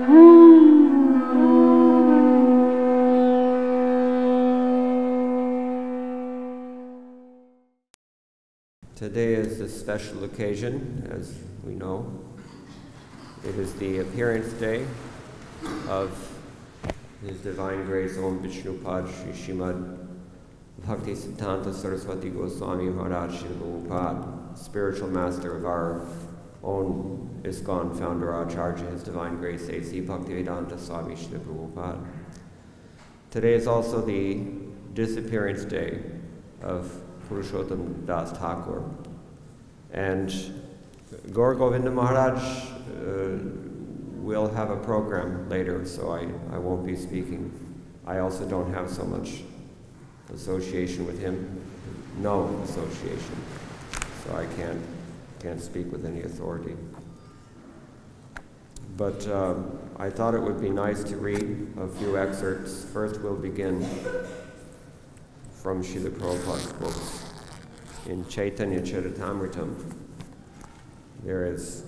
Today is a special occasion, as we know. It is the appearance day of His Divine Grace Om Vishnupad Sri Srimad Bhakti-Siddhanta Saraswati Goswami Maharaj Srila Prabhupada, spiritual master of our own ISKCON founder Acharya, His Divine Grace A.C. Bhaktivedanta Swami Srila Prabhupada. Today is also the disappearance day of Purushottam Das Thakur. And Gaur Govinda Maharaj will have a program later, so I won't be speaking. I also don't have so much association with him, no association, so I can't speak with any authority. But I thought it would be nice to read a few excerpts. First we'll begin from Srila Prabhupada's books. In Chaitanya Charitamritam, there is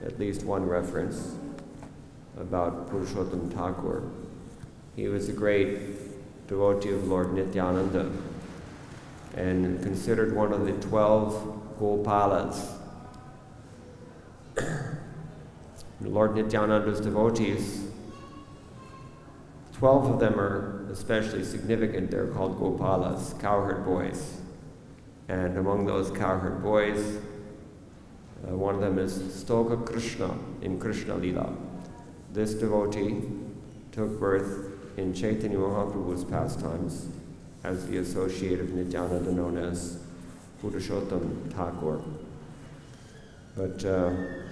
at least one reference about Purushottam Thakur. He was a great devotee of Lord Nityananda and considered one of the 12 Gopalas. Lord Nityananda's devotees, 12 of them are especially significant. They're called Gopalas, cowherd boys. And among those cowherd boys, one of them is Stoka Krishna in Krishna Lila. This devotee took birth in Chaitanya Mahaprabhu's pastimes as the associate of Nityananda known as Purushottam Thakur. But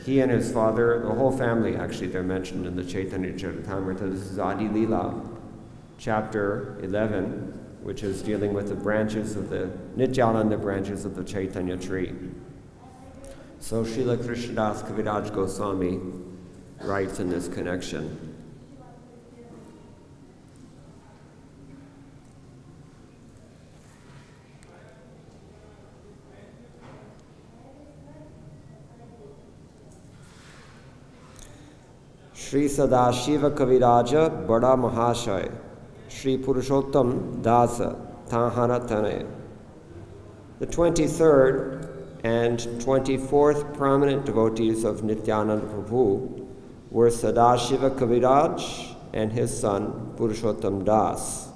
he and his father, the whole family actually, they're mentioned in the Chaitanya Charitamrita. This is Adi Lila, chapter 11, which is dealing with the branches of the Nityananda branches of the Chaitanya tree. So Srila Krishnadas Kaviraj Goswami writes in this connection. Shri Sadashiva Kaviraja Bada Mahashay Shri Purushottam Dasa Tahana Tane. The 23rd and 24th prominent devotees of Nityananda Prabhu were Sadashiva Kaviraj and his son Purushottam Das,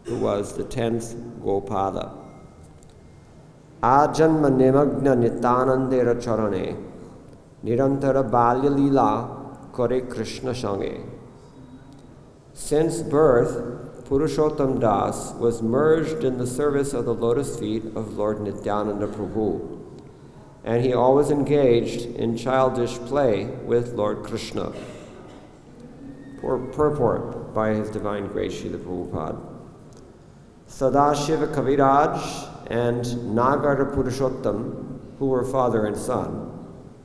who was the 10th Gopala. Ajanma Nimagna Nityanandera Charane Nirantara Balya Lila Kore Krishna Shange. Since birth, Purushottam Das was merged in the service of the lotus feet of Lord Nityananda Prabhu, and he always engaged in childish play with Lord Krishna. Purport by His Divine Grace Srila Prabhupada. Sadashiva Kaviraj and Nagara Purushottam, who were father and son,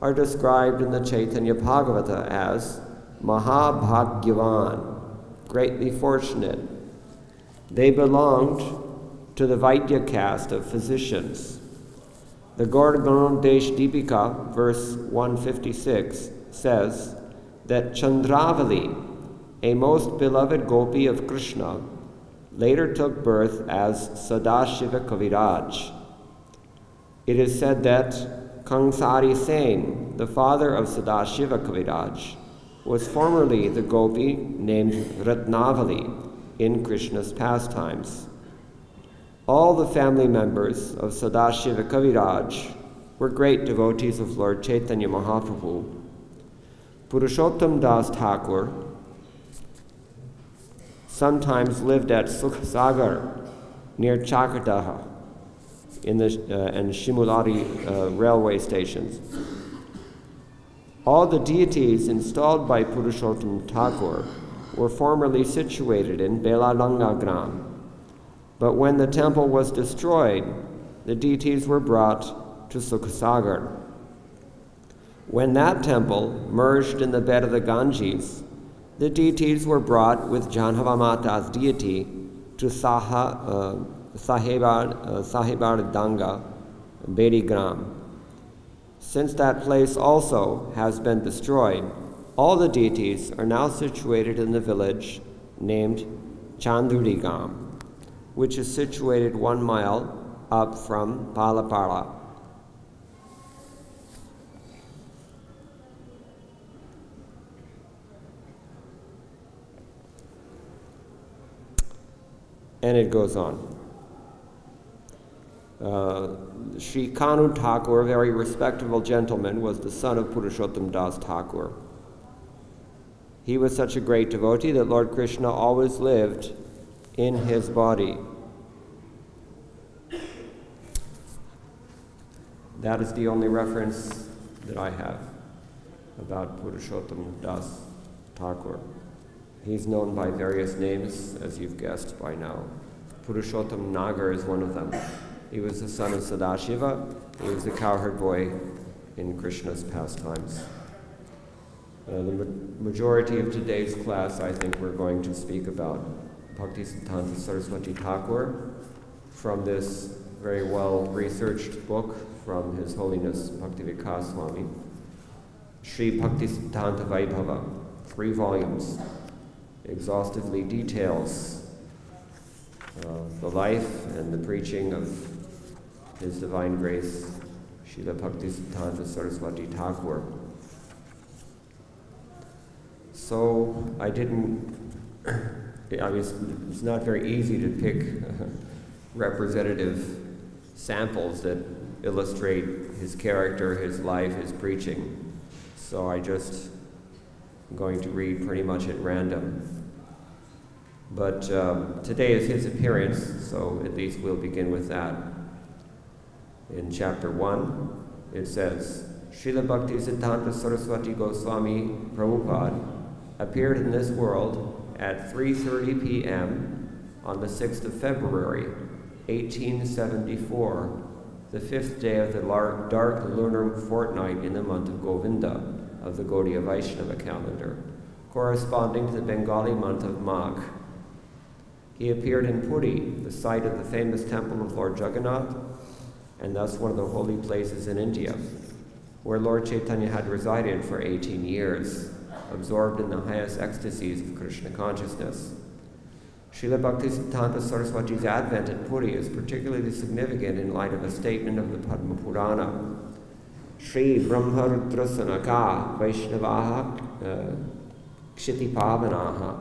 are described in the Chaitanya Bhagavata as Mahabhagyavan, greatly fortunate. They belonged to the Vaidya caste of physicians. The Gaur Desh Deepika, verse 156, says that Chandravali, a most beloved gopi of Krishna, later took birth as Sadashiva Kaviraj. It is said that Kangsari Sen, the father of Sadashiva Kaviraj, was formerly the gopi named Ratnavali in Krishna's pastimes. All the family members of Sadashiva Kaviraj were great devotees of Lord Chaitanya Mahaprabhu. Purushottam Das Thakur sometimes lived at Sukhasagar near Chakardaha in the and Shimulari railway stations. All the deities installed by Purushottam Thakur were formerly situated in Belalanga Gram, but when the temple was destroyed, the deities were brought to Sukhasagar. When that temple merged in the bed of the Ganges, the deities were brought with Janhavamata's deity to Sahibardanga, Bedigram. Since that place also has been destroyed, All the deities are now situated in the village named Chandurigam, which is situated 1 mile up from Palapara. And it goes on. Sri Kanu Thakur, a very respectable gentleman, was the son of Purushottam Das Thakur. He was such a great devotee that Lord Krishna always lived in his body. That is the only reference that I have about Purushottam Das Thakur. He's known by various names, as you've guessed by now. Purushottam Nagar is one of them. He was the son of Sadashiva. He was the cowherd boy in Krishna's pastimes. The majority of today's class, I think we're going to speak about Bhaktisiddhanta Saraswati Thakur from this very well-researched book from His Holiness Bhakti-Vikas Swami, Sri Bhaktisiddhanta Vaibhava, 3 volumes, exhaustively details the life and the preaching of His Divine Grace, Srila Bhaktisiddhanta Saraswati Thakur. So it's not very easy to pick representative samples that illustrate his character, his life, his preaching. So I just am going to read pretty much at random. But today is his appearance, so at least we'll begin with that. In chapter 1, it says, Srila Bhaktisiddhanta Saraswati Goswami Prabhupada appeared in this world at 3:30 p.m. on the 6th of February, 1874, the 5th day of the dark lunar fortnight in the month of Govinda of the Gaudiya Vaishnava calendar, corresponding to the Bengali month of Magh. He appeared in Puri, the site of the famous temple of Lord Jagannath, and thus one of the holy places in India, where Lord Chaitanya had resided for 18 years, absorbed in the highest ecstasies of Krishna consciousness. Srila Bhaktisiddhanta Saraswati's advent at Puri is particularly significant in light of a statement of the Padma Purana. Shri Brahmarudrasanaka Vaishnavaha Kshitipavanaha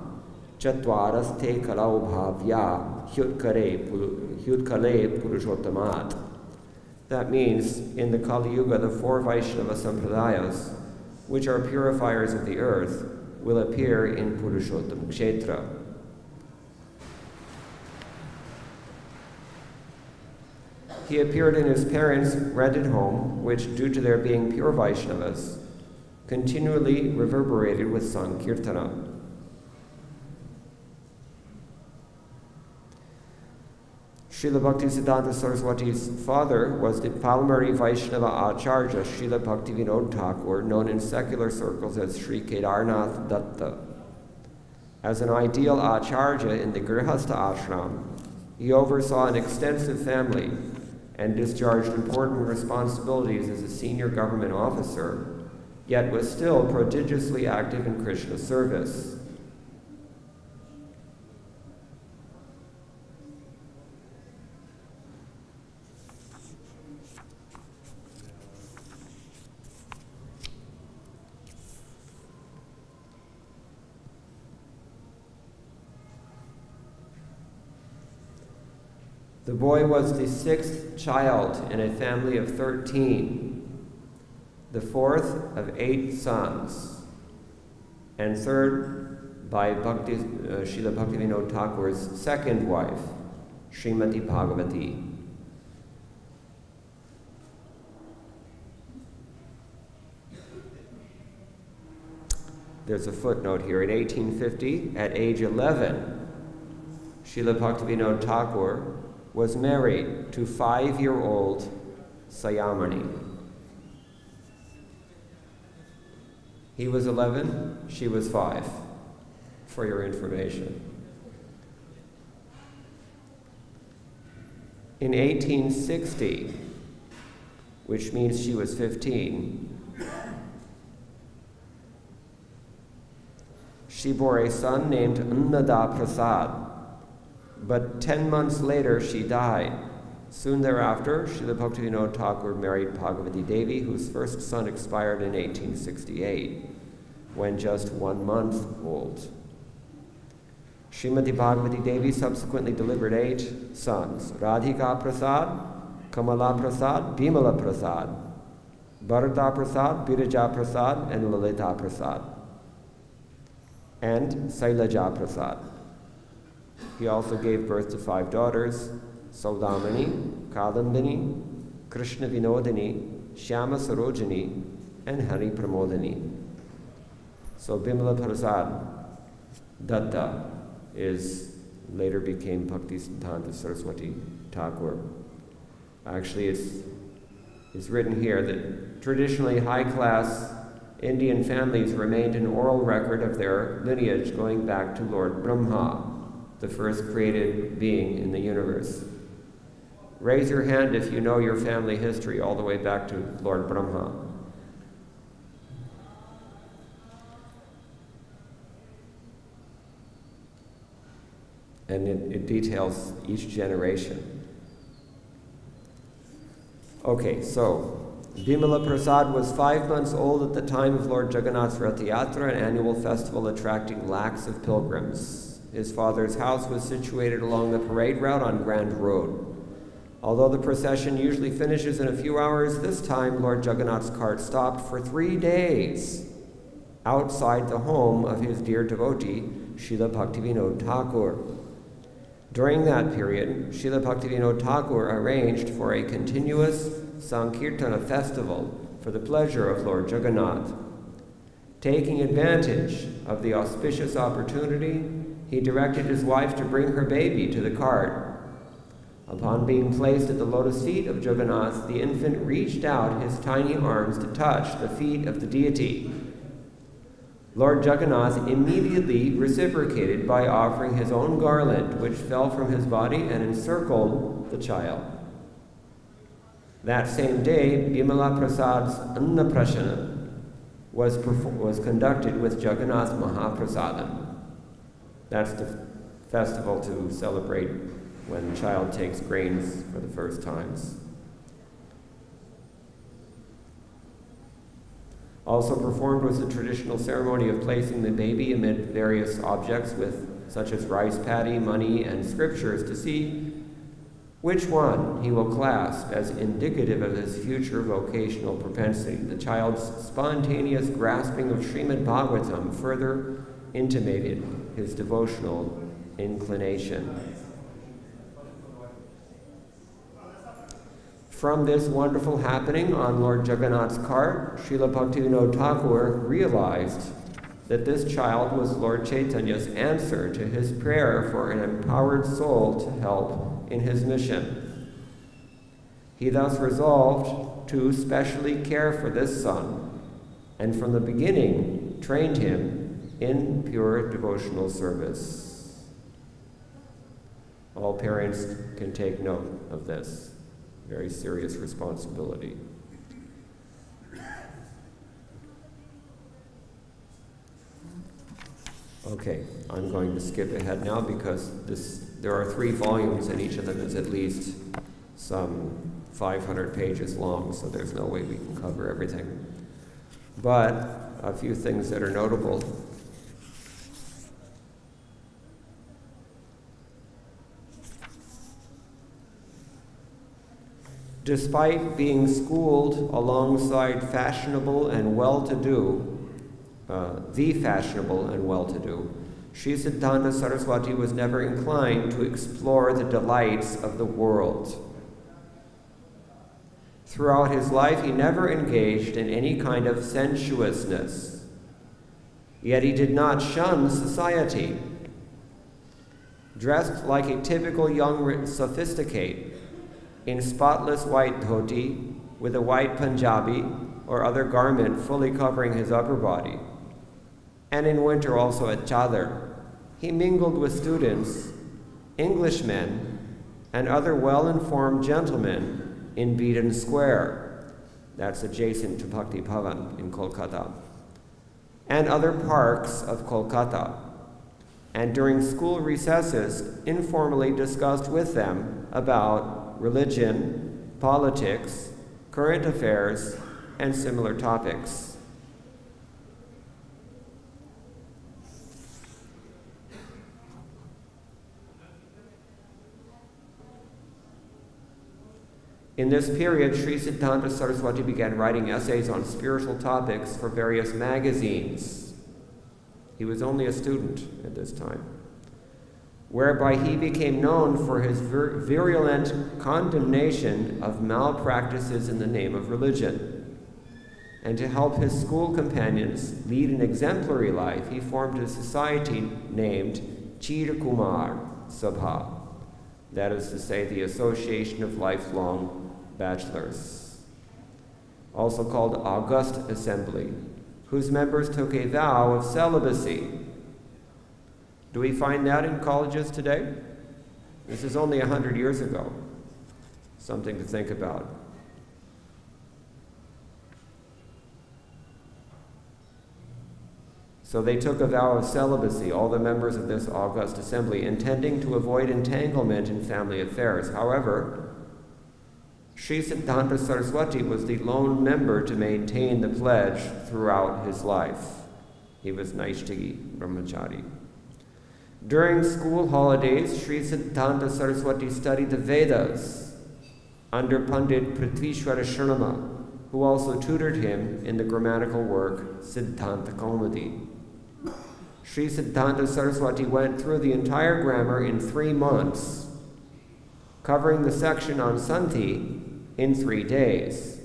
Chatvaraste Kalau Bhavya Hyudkale Purushottamat. That means, in the Kali Yuga, the 4 Vaishnava Sampradayas, which are purifiers of the earth, will appear in Purushottam Kshetra. He appeared in his parents' rented home, which, due to their being pure Vaishnavas, continually reverberated with Sankirtana. Srila Bhaktisiddhanta Saraswati's father was the Palmari Vaishnava Acharya Srila Bhaktivinoda Thakur, known in secular circles as Sri Kedarnath Datta. As an ideal Acharya in the Grihastha ashram, he oversaw an extensive family and discharged important responsibilities as a senior government officer, yet was still prodigiously active in Krishna service. The boy was the 6th child in a family of 13, the 4th of 8 sons, and 3rd by Srila Bhaktivinoda Thakur's 2nd wife, Srimati Bhagavati. There's a footnote here. In 1850, at age 11, Srila Bhaktivinoda Thakur was married to 5-year-old Sayamani. He was 11, she was 5, for your information. In 1860, which means she was 15, She bore a son named Annada Prasad, but 10 months later she died. Soon thereafter, Srila Bhaktivinoda Thakur married Bhagavati Devi, whose first son expired in 1868, when just 1 month old. Srimati Bhagavati Devi subsequently delivered 8 sons: Radhika Prasad, Kamala Prasad, Bimala Prasad, Bharata Prasad, Biraja Prasad, and Lalita Prasad, and Sailaja Prasad. He also gave birth to 5 daughters: Saudamani, Kadambini, Krishna Vinodini, Shyama Sarojini, and Hari Pramodini. So Bimala Prasad, Datta, later became Bhakti Siddhanta Saraswati Thakur. Actually, it's written here that traditionally high-class Indian families remained an oral record of their lineage going back to Lord Brahma, the first created being in the universe. Raise your hand if you know your family history all the way back to Lord Brahma. And it details each generation. Okay, so Bimala Prasad was 5 months old at the time of Lord Jagannath's Rath Yatra, an annual festival attracting lakhs of pilgrims. His father's house was situated along the parade route on Grand Road. Although the procession usually finishes in a few hours, this time Lord Jagannath's cart stopped for 3 days outside the home of his dear devotee, Srila Bhaktivinoda Thakur. During that period, Srila Bhaktivinoda Thakur arranged for a continuous Sankirtana festival for the pleasure of Lord Jagannath. Taking advantage of the auspicious opportunity, he directed his wife to bring her baby to the cart. Upon being placed at the lotus feet of Jagannath, the infant reached out his tiny arms to touch the feet of the deity. Lord Jagannath immediately reciprocated by offering his own garland, which fell from his body and encircled the child. That same day, Bimala Prasad's Annaprashana was conducted with Jagannath Mahaprasadam. That's the festival to celebrate when the child takes grains for the first times. Also performed was the traditional ceremony of placing the baby amid various objects such as rice paddy, money, and scriptures to see which one he will clasp as indicative of his future vocational propensity. The child's spontaneous grasping of Srimad Bhagavatam further intimated his devotional inclination. From this wonderful happening on Lord Jagannath's cart, Srila Bhaktivinoda Thakur realized that this child was Lord Chaitanya's answer to his prayer for an empowered soul to help in his mission. He thus resolved to specially care for this son, and from the beginning trained him in pure devotional service. All parents can take note of this. Very serious responsibility. Okay, I'm going to skip ahead now because there are 3 volumes and each of them is at least some 500 pages long, so there's no way we can cover everything. But a few things that are notable. Despite being schooled alongside fashionable and well-to-do, the fashionable and well-to-do, Sri Siddhanta Saraswati was never inclined to explore the delights of the world. Throughout his life, he never engaged in any kind of sensuousness. Yet he did not shun society. Dressed like a typical young sophisticate, in spotless white dhoti, with a white Punjabi or other garment fully covering his upper body, and in winter also a chadar, he mingled with students, Englishmen, and other well-informed gentlemen in Beaton Square. That's adjacent to Bhakti Bhavan in Kolkata. and other parks of Kolkata, and during school recesses informally discussed with them about religion, politics, current affairs, and similar topics. In this period, Sri Siddhanta Saraswati began writing essays on spiritual topics for various magazines. He was only a student at this time, whereby he became known for his virulent condemnation of malpractices in the name of religion. And to help his school companions lead an exemplary life, he formed a society named Chirakumar Sabha, that is to say, the Association of Lifelong Bachelors, also called August Assembly, whose members took a vow of celibacy. Do we find that in colleges today? This is only 100 years ago. Something to think about. So they took a vow of celibacy, all the members of this August Assembly, intending to avoid entanglement in family affairs. However, Sri Siddhanta Saraswati was the lone member to maintain the pledge throughout his life. He was Naishtagi Brahmachari. During school holidays, Sri Siddhanta Saraswati studied the Vedas under Pandit Prithvishwara Sharma, who also tutored him in the grammatical work Siddhanta Kaumudi. Sri Siddhanta Saraswati went through the entire grammar in 3 months, covering the section on Santi in 3 days.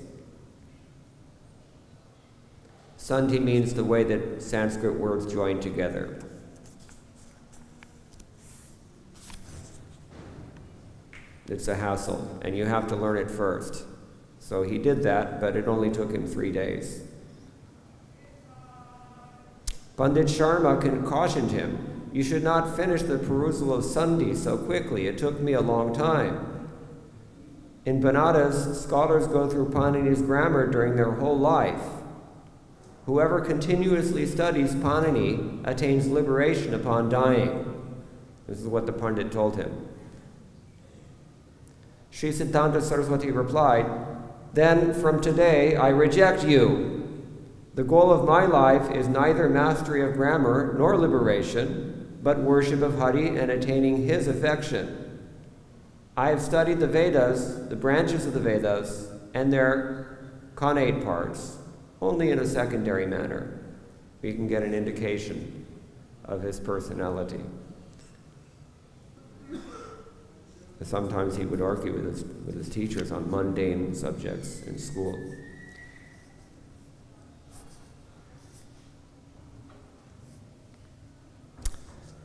Santi means the way that Sanskrit words join together. It's a hassle, and you have to learn it first. So he did that, but it only took him 3 days. Pandit Sharma cautioned him, "You should not finish the perusal of Sandhi so quickly. It took me a long time." In Banaras, scholars go through Panini's grammar during their whole life. Whoever continuously studies Panini attains liberation upon dying. This is what the Pandit told him. Sri Siddhanta Saraswati replied, "Then from today I reject you. The goal of my life is neither mastery of grammar nor liberation, but worship of Hari and attaining his affection. I have studied the Vedas, the branches of the Vedas, and their connate parts, only in a secondary manner." We can get an indication of his personality. Sometimes he would argue with his teachers on mundane subjects in school.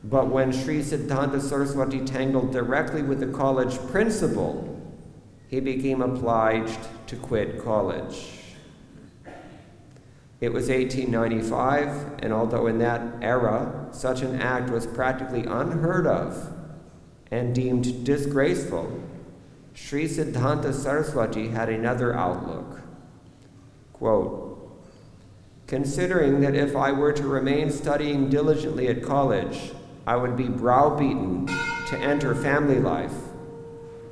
But when Sri Siddhanta Saraswati tangled directly with the college principal, he became obliged to quit college. It was 1895, and although in that era such an act was practically unheard of and deemed disgraceful, Sri Siddhanta Saraswati had another outlook. Quote, "Considering that if I were to remain studying diligently at college, I would be browbeaten to enter family life.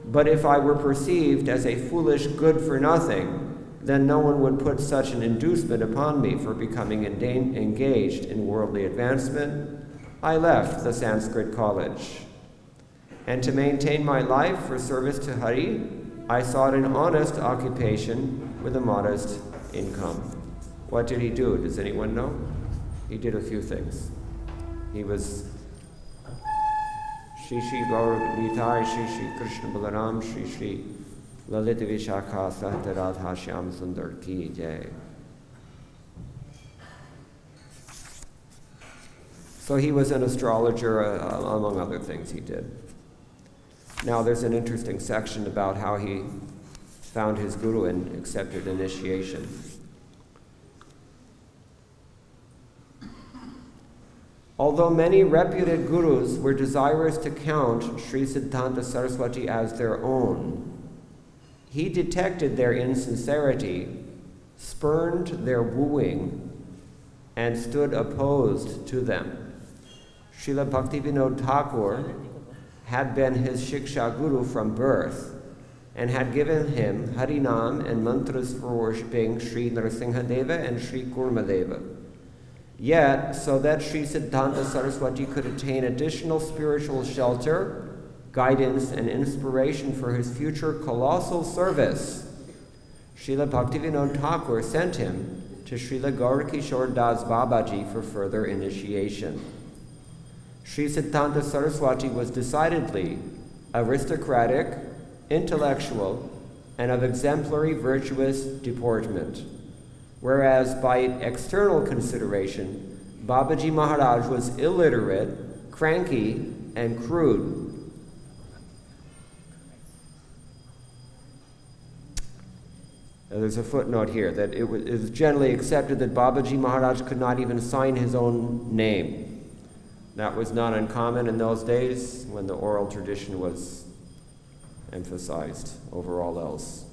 But if I were perceived as a foolish good-for-nothing, then no one would put such an inducement upon me for becoming engaged in worldly advancement. I left the Sanskrit college. And to maintain my life for service to Hari, I sought an honest occupation with a modest income." What did he do? Does anyone know? He did a few things. He was Shri Shri Gaur Nitai, Shri Shri Krishna Balaram, Shri Shri Lalita Vishakha Sahita Radha Shyam Sundar Ki Jai. So he was an astrologer, among other things he did. Now there's an interesting section about how he found his guru and accepted initiation. Although many reputed gurus were desirous to count Sri Siddhanta Saraswati as their own, he detected their insincerity, spurned their wooing, and stood opposed to them. Srila Bhaktivinoda Thakur had been his Shiksha Guru from birth and had given him Harinam and mantras for worshipping Sri Narasimhadeva and Sri Kurmadeva. Yet, so that Sri Siddhanta Saraswati could attain additional spiritual shelter, guidance, and inspiration for his future colossal service, Srila Bhaktivinoda Thakur sent him to Srila Gaurkishore Das Babaji for further initiation. Sri Siddhanta Saraswati was decidedly aristocratic, intellectual, and of exemplary virtuous deportment, whereas by external consideration, Babaji Maharaj was illiterate, cranky, and crude. There's a footnote here that it was generally accepted that Babaji Maharaj could not even sign his own name. That was not uncommon in those days when the oral tradition was emphasized over all else.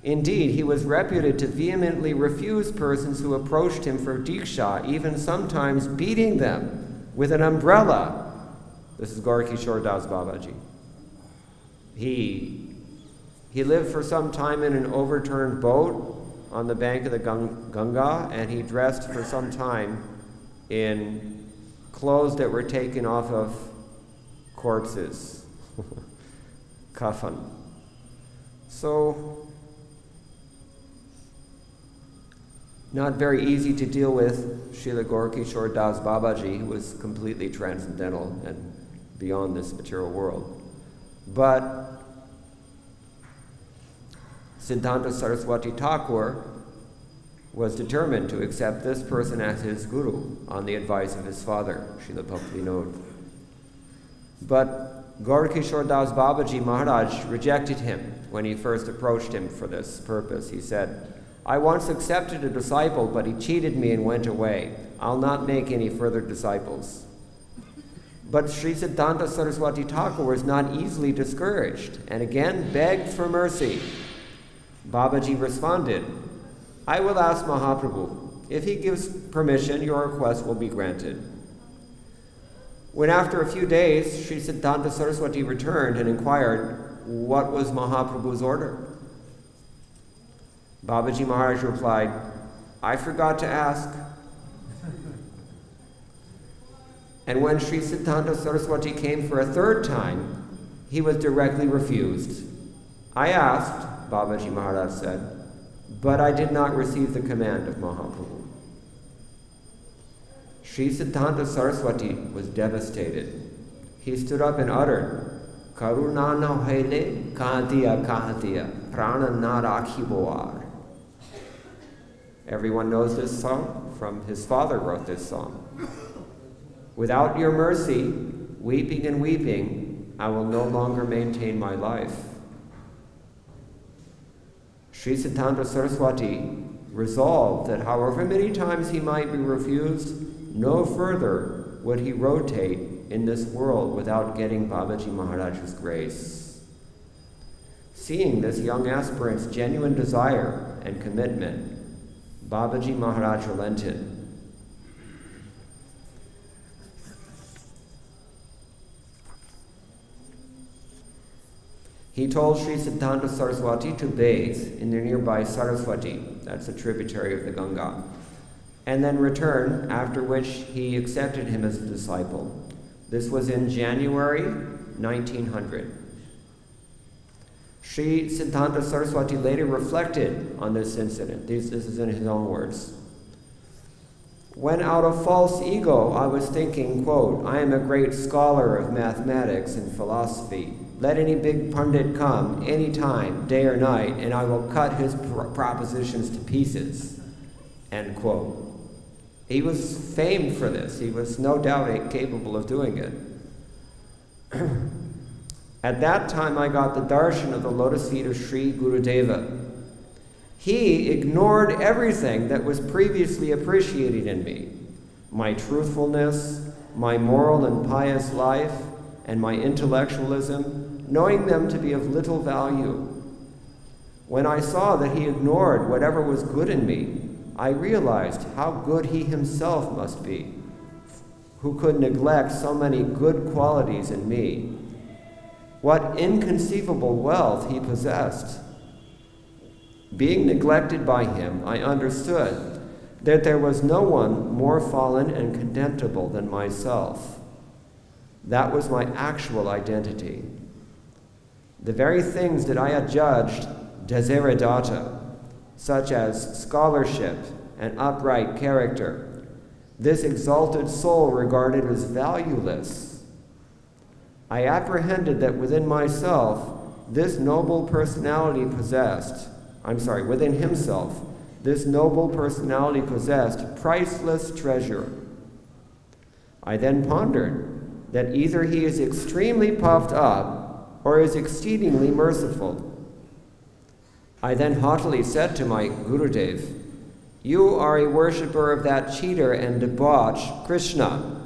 Indeed, he was reputed to vehemently refuse persons who approached him for Diksha, even sometimes beating them with an umbrella. This is Gaurkishore Das Babaji. He lived for some time in an overturned boat on the bank of the Ganga, and he dressed for some time in clothes that were taken off of corpses, kafan. So, not very easy to deal with Srila Gaurkishore Das Babaji, who was completely transcendental and beyond this material world. But Siddhanta Saraswati Thakur was determined to accept this person as his guru on the advice of his father, Srila Bhaktivinoda. But Gaurkishore Das Babaji Maharaj rejected him when he first approached him for this purpose. He said, "I once accepted a disciple, but he cheated me and went away. I'll not make any further disciples." But Sri Siddhanta Saraswati Thakur was not easily discouraged and again begged for mercy. Babaji responded, "I will ask Mahaprabhu. If he gives permission, your request will be granted." When after a few days, Sri Siddhanta Saraswati returned and inquired what was Mahaprabhu's order. Babaji Maharaj replied, "I forgot to ask." And when Sri Siddhanta Saraswati came for a third time, he was directly refused. "I asked," Babaji Maharaj said, "but I did not receive the command of Mahaprabhu." Sri Siddhanta Saraswati was devastated. He stood up and uttered, "Karuna na hele kahatiya prana na rakhiboar." Everyone knows this song. From his father wrote this song. "Without your mercy, weeping and weeping, I will no longer maintain my life." Sri Siddhanta Saraswati resolved that however many times he might be refused, no further would he rotate in this world without getting Babaji Maharaj's grace. Seeing this young aspirant's genuine desire and commitment, Babaji Maharaj relented. He told Sri Siddhanta Saraswati to bathe in the nearby Saraswati, that's a tributary of the Ganga, and then return, after which he accepted him as a disciple. This was in January 1900. Sri Siddhanta Saraswati later reflected on this incident. This is in his own words. "When out of false ego I was thinking, quote, I am a great scholar of mathematics and philosophy. Let any big pundit come any time, day or night, and I will cut his propositions to pieces," end quote. He was famed for this. He was no doubt capable of doing it. At that time, I got the darshan of the lotus feet of Sri Gurudeva. He ignored everything that was previously appreciated in me, my truthfulness, my moral and pious life, and my intellectualism, knowing them to be of little value. When I saw that he ignored whatever was good in me, I realized how good he himself must be, who could neglect so many good qualities in me. What inconceivable wealth he possessed. Being neglected by him, I understood that there was no one more fallen and contemptible than myself. That was my actual identity. The very things that I had judged Day-Srila, such as scholarship and upright character, this exalted soul regarded as valueless. I apprehended that within myself, this noble personality within himself, this noble personality possessed priceless treasure. I then pondered that either he is extremely puffed up or is exceedingly merciful. I then haughtily said to my Gurudev, "You are a worshipper of that cheater and debauch, Krishna.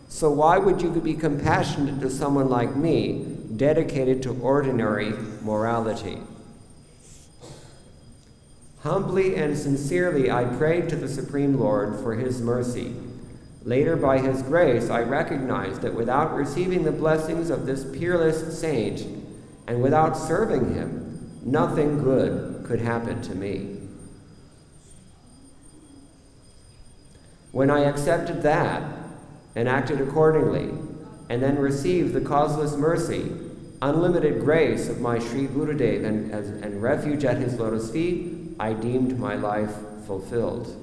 So why would you be compassionate to someone like me, dedicated to ordinary morality?" Humbly and sincerely I prayed to the Supreme Lord for his mercy. Later, by his grace, I recognized that without receiving the blessings of this peerless saint and without serving him, nothing good could happen to me. When I accepted that and acted accordingly, and then received the causeless mercy, unlimited grace of my Sri Gurudev and refuge at his lotus feet, I deemed my life fulfilled.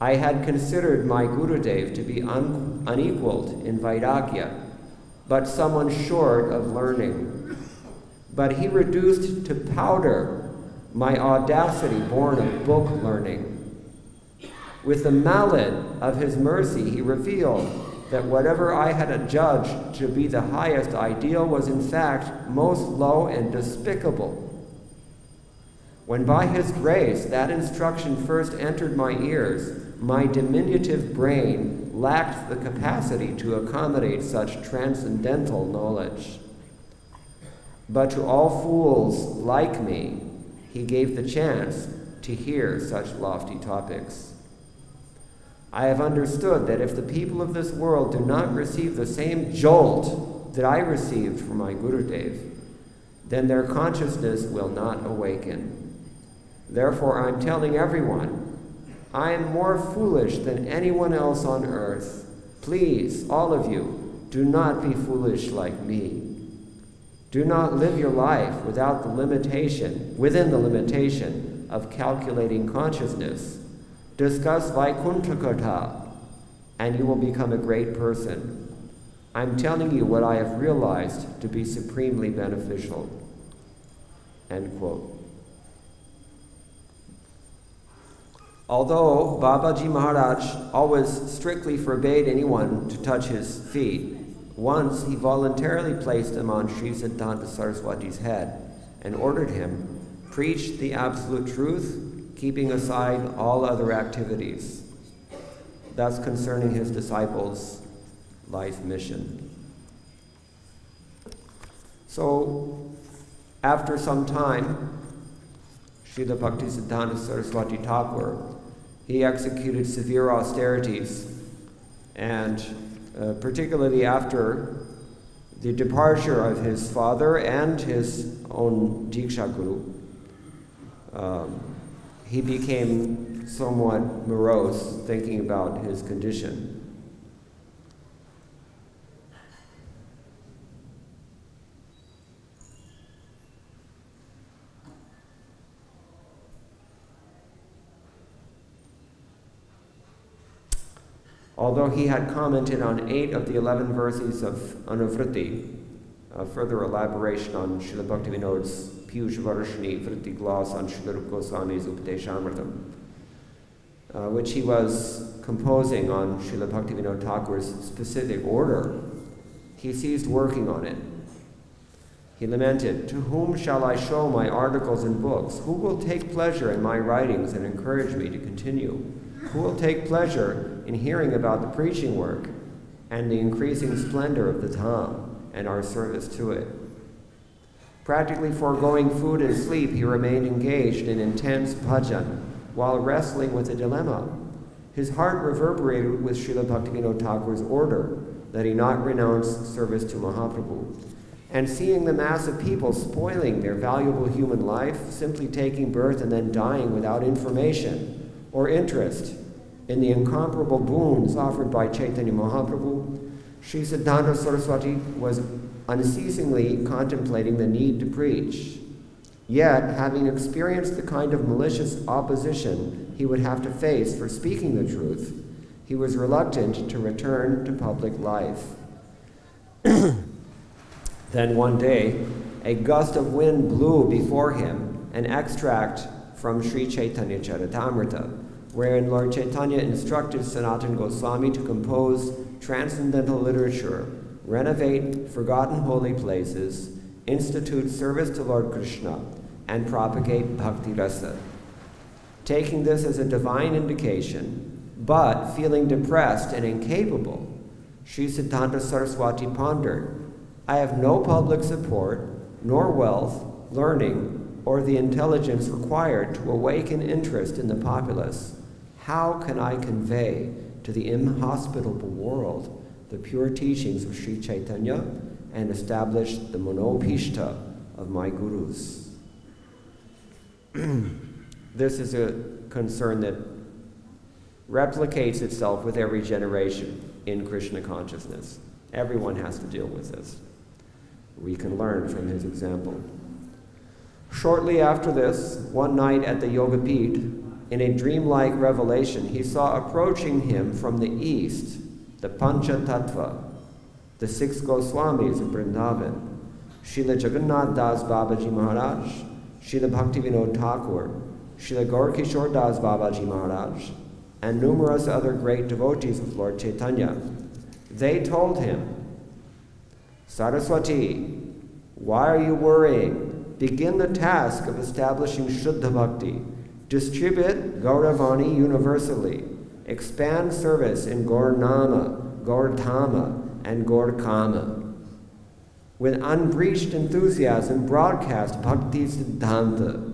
I had considered my Gurudev to be unequaled in Vairagya, but someone short of learning. But he reduced to powder my audacity born of book learning. With the mallet of his mercy, he revealed that whatever I had adjudged to be the highest ideal was in fact most low and despicable. When by his grace that instruction first entered my ears, my diminutive brain lacked the capacity to accommodate such transcendental knowledge. But to all fools like me, he gave the chance to hear such lofty topics. I have understood that if the people of this world do not receive the same jolt that I received from my Gurudev, then their consciousness will not awaken. Therefore, I'm telling everyone, I am more foolish than anyone else on earth. Please, all of you, do not be foolish like me. Do not live your life within the limitation of calculating consciousness. Discuss Vaikuntha, and you will become a great person. I'm telling you what I have realized to be supremely beneficial. End quote. Although Babaji Maharaj always strictly forbade anyone to touch his feet, once he voluntarily placed them on Sri Siddhanta Saraswati's head and ordered him, preach the absolute truth, keeping aside all other activities, thus concerning his disciples' life mission. So, after some time, Srila Bhaktisiddhanta Saraswati Thakur, he executed severe austerities, and particularly after the departure of his father and his own Diksha Guru, he became somewhat morose, thinking about his condition. Although he had commented on 8 of the 11 verses of Anuvritti, a further elaboration on Srila Bhaktivinoda's Piyush Varshini Vritti gloss on Srila Rupa Goswami's Upadeshamritam, which he was composing on Srila Bhaktivinoda Thakur's specific order, he ceased working on it. He lamented, "To whom shall I show my articles and books? Who will take pleasure in my writings and encourage me to continue? Who will take pleasure in hearing about the preaching work and the increasing splendor of the Dham and our service to it?" Practically foregoing food and sleep, he remained engaged in intense bhajan, while wrestling with a dilemma. His heart reverberated with Srila Bhaktivinoda Thakur's order that he not renounce service to Mahaprabhu. And seeing the mass of people spoiling their valuable human life, simply taking birth and then dying without information or interest in the incomparable boons offered by Chaitanya Mahaprabhu, Sri Siddhanta Saraswati was unceasingly contemplating the need to preach. Yet, having experienced the kind of malicious opposition he would have to face for speaking the truth, he was reluctant to return to public life. Then one day, a gust of wind blew before him an extract from Sri Chaitanya Charitamrita, wherein Lord Chaitanya instructed Sanatana Goswami to compose transcendental literature, renovate forgotten holy places, institute service to Lord Krishna, and propagate bhakti rasa. Taking this as a divine indication, but feeling depressed and incapable, Sri Siddhanta Saraswati pondered, I have no public support, nor wealth, learning, or the intelligence required to awaken interest in the populace. How can I convey to the inhospitable world the pure teachings of Sri Chaitanya and establish the monopishta of my gurus? This is a concern that replicates itself with every generation in Krishna consciousness. Everyone has to deal with this. We can learn from his example. Shortly after this, one night at the Yoga Pit, in a dreamlike revelation, he saw approaching him from the east the Pancha Tattva, the 6 Goswamis of Vrindavan, Srila Jagannath Das Babaji Maharaj, Srila Bhaktivinoda Thakur, Srila Gaurkishore Das Babaji Maharaj, and numerous other great devotees of Lord Chaitanya. They told him, Saraswati, why are you worrying? Begin the task of establishing Shuddha Bhakti. Distribute Gauravani universally. Expand service in Gaurnama, Gaurtama, and Gaurkama. With unbreached enthusiasm, broadcast Bhakti Siddhanta.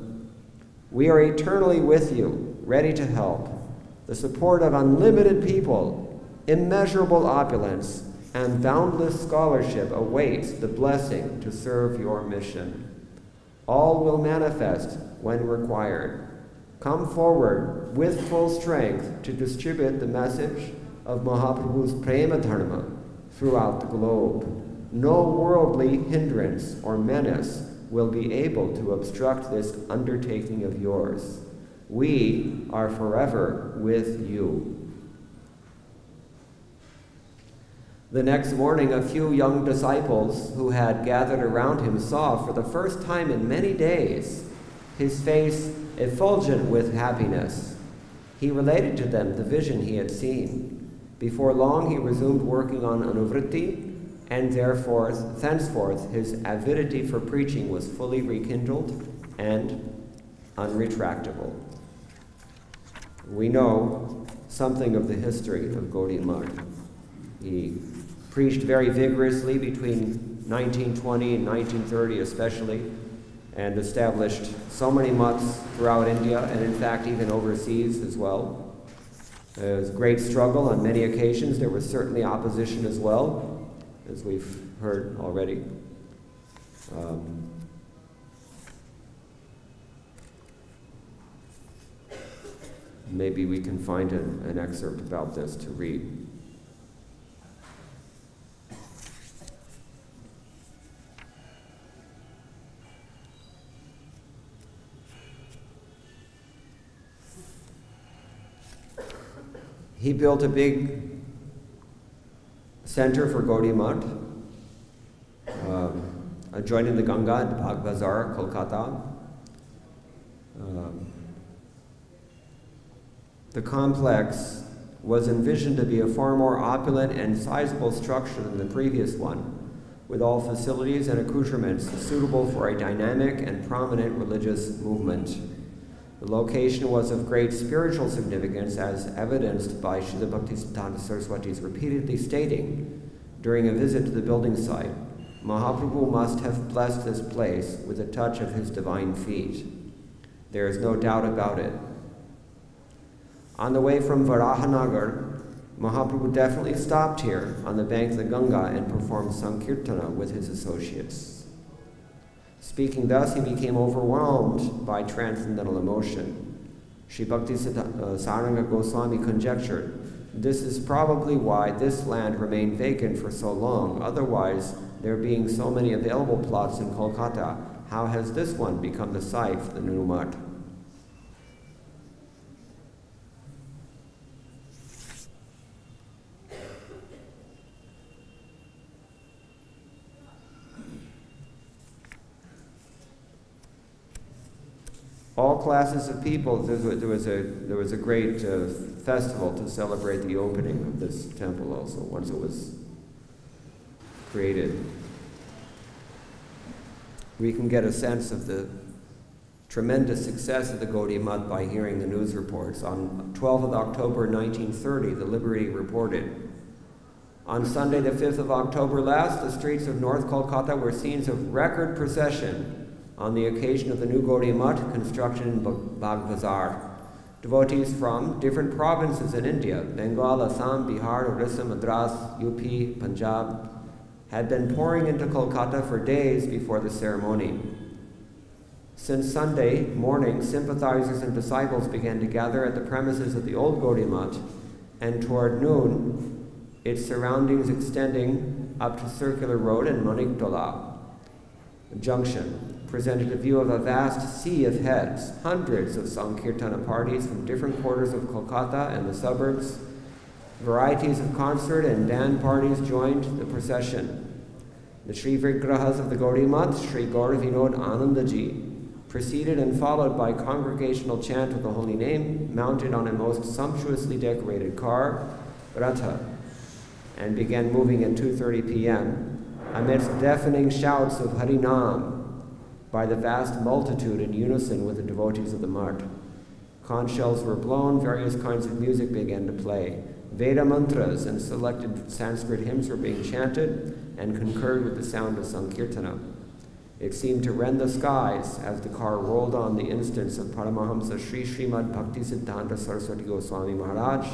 We are eternally with you, ready to help. The support of unlimited people, immeasurable opulence, and boundless scholarship awaits the blessing to serve your mission. All will manifest when required. Come forward with full strength to distribute the message of Mahaprabhu's Prema Dharma throughout the globe. No worldly hindrance or menace will be able to obstruct this undertaking of yours. We are forever with you. The next morning, a few young disciples who had gathered around him saw for the first time in many days his face effulgent with happiness. He related to them the vision he had seen. Before long, he resumed working on anuvritti, and thenceforth his avidity for preaching was fully rekindled and unretractable. We know something of the history of Gaudiya Math. He preached very vigorously between 1920 and 1930 especially, and established so many mutts throughout India, and in fact even overseas as well. There was great struggle on many occasions. There was certainly opposition as well, as we've heard already. Maybe we can find an excerpt about this to read. He built a big center for Gaudiya Math, adjoining the Ganga at Bagh Bazaar, Kolkata. The complex was envisioned to be a far more opulent and sizable structure than the previous one, with all facilities and accoutrements suitable for a dynamic and prominent religious movement. The location was of great spiritual significance, as evidenced by Srila Bhaktisiddhanta Saraswati's repeatedly stating during a visit to the building site, Mahaprabhu must have blessed this place with a touch of his divine feet. There is no doubt about it. On the way from Varahanagar, Mahaprabhu definitely stopped here on the bank of the Ganga and performed Sankirtana with his associates. Speaking thus, he became overwhelmed by transcendental emotion. Sri Bhakti Saranga Goswami conjectured, this is probably why this land remained vacant for so long. Otherwise, there being so many available plots in Kolkata, how has this one become the site for the new mutt? All classes of people, there was a great festival to celebrate the opening of this temple also, once it was created. We can get a sense of the tremendous success of the Gaudiya Math by hearing the news reports. On 12th of October 1930, the Liberty reported, on Sunday the 5th of October last, the streets of North Kolkata were scenes of record procession on the occasion of the new Gaudiya Math construction in Bagh Bazar. Devotees from different provinces in India, Bengal, Assam, Bihar, Orissa, Madras, UP, Punjab, had been pouring into Kolkata for days before the ceremony. Since Sunday morning, sympathizers and disciples began to gather at the premises of the old Gaudiya Math, and toward noon, its surroundings extending up to Circular Road and Maniktola Junction presented a view of a vast sea of heads. Hundreds of Sankirtana parties from different quarters of Kolkata and the suburbs. Varieties of concert and band parties joined the procession. The Sri Vigrahas of the Gaudiya Math, Sri Gaur Vinod Anandaji, preceded and followed by congregational chant of the holy name, mounted on a most sumptuously decorated car, Ratha, and began moving at 2:30 p.m. amidst deafening shouts of Harinam by the vast multitude in unison with the devotees of the mart. Conch shells were blown, various kinds of music began to play. Veda mantras and selected Sanskrit hymns were being chanted and concurred with the sound of Sankirtana. It seemed to rend the skies as the car rolled on the instance of Paramahamsa Sri Srimad Bhakti Siddhanta Saraswati Goswami Maharaj,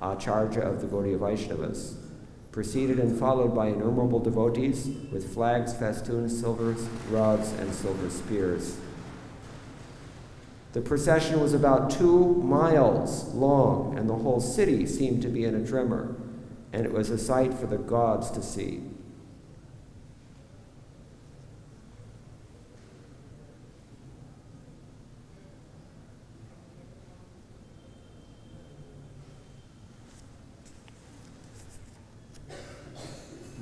Acharya of the Gaudiya Vaishnavas, preceded and followed by innumerable devotees with flags, festoons, silver rods, and silver spears. The procession was about 2 miles long, and the whole city seemed to be in a tremor, and it was a sight for the gods to see.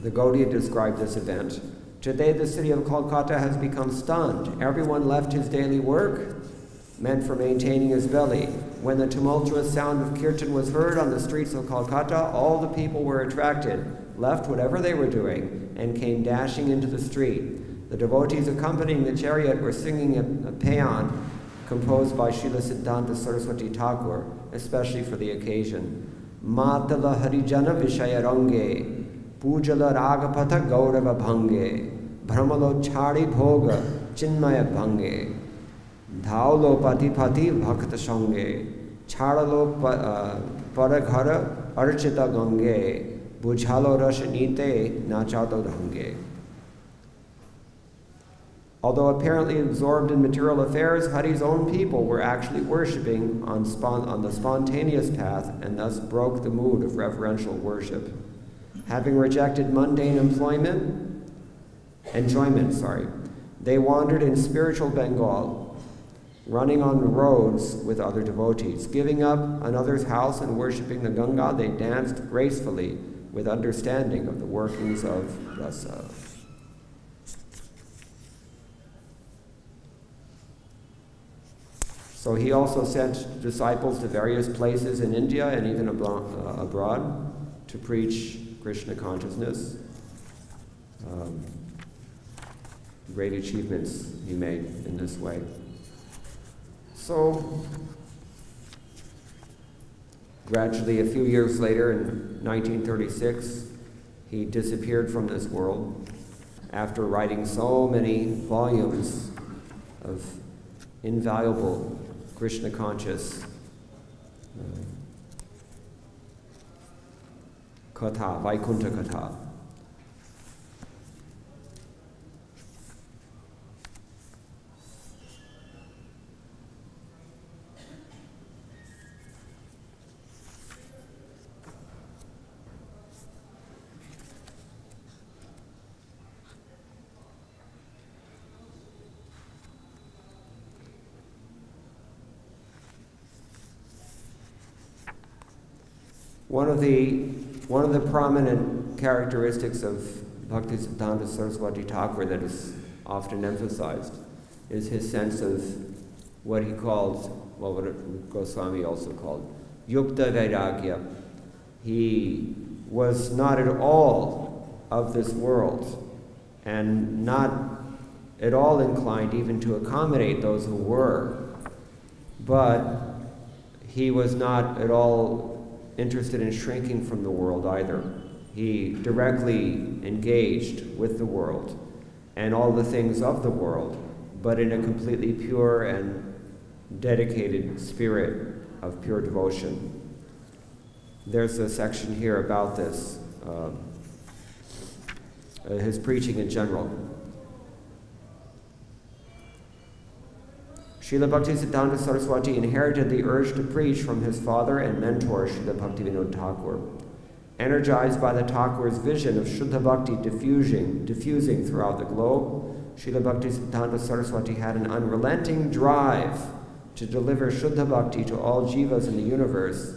The Gaudiya described this event. Today the city of Kolkata has become stunned. Everyone left his daily work, meant for maintaining his belly. When the tumultuous sound of kirtan was heard on the streets of Kolkata, all the people were attracted, left whatever they were doing, and came dashing into the street. The devotees accompanying the chariot were singing a paean composed by Srila Siddhanta Saraswati Thakur, especially for the occasion. Matala Harijana Vishayarange, Pujala Ragapatha Gaurava Bhange, Brahmalo Chari Bhoga Chinmaya Bhange, Dhaulo Pati Pati Bhakta Sange, Charalo Paraghara Archita Gange, Bujhalo Rashanite Nachado Dhange. Although apparently absorbed in material affairs, Hari's own people were actually worshipping on the spontaneous path and thus broke the mood of reverential worship. Having rejected mundane enjoyment, they wandered in spiritual Bengal, running on the roads with other devotees. Giving up another's house and worshipping the Ganga, they danced gracefully with understanding of the workings of rasa. So he also sent disciples to various places in India and even abroad to preach Krishna consciousness. Great achievements he made in this way. So, gradually, a few years later, in 1936, he disappeared from this world after writing so many volumes of invaluable Krishna conscious Katha, Vaikuntha Katha. One of the prominent characteristics of Bhaktisiddhanta Saraswati Thakur that is often emphasized is his sense of what he calls, well, what Goswami also called, Yukta Vairagya. He was not at all of this world and not at all inclined even to accommodate those who were, but he was not at all interested in shrinking from the world either. He directly engaged with the world and all the things of the world, but in a completely pure and dedicated spirit of pure devotion. There's a section here about this, his preaching in general. Srila Bhaktisiddhanta Saraswati inherited the urge to preach from his father and mentor, Srila Bhaktivinoda Thakur. Energized by the Thakur's vision of Shuddha Bhakti diffusing throughout the globe, Srila Bhaktisiddhanta Saraswati had an unrelenting drive to deliver Shuddha Bhakti to all jivas in the universe,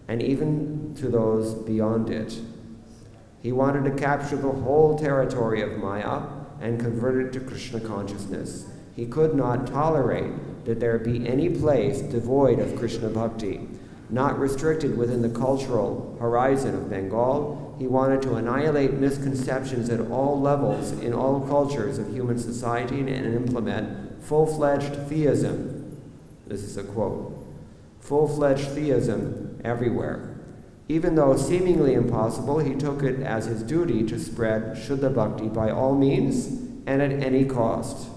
and even to those beyond it. He wanted to capture the whole territory of Maya and convert it to Krishna consciousness. He could not tolerate that there be any place devoid of Krishna Bhakti. Not restricted within the cultural horizon of Bengal, he wanted to annihilate misconceptions at all levels in all cultures of human society and implement full-fledged theism. This is a quote. Full-fledged theism everywhere. Even though seemingly impossible, he took it as his duty to spread Shuddha Bhakti by all means and at any cost.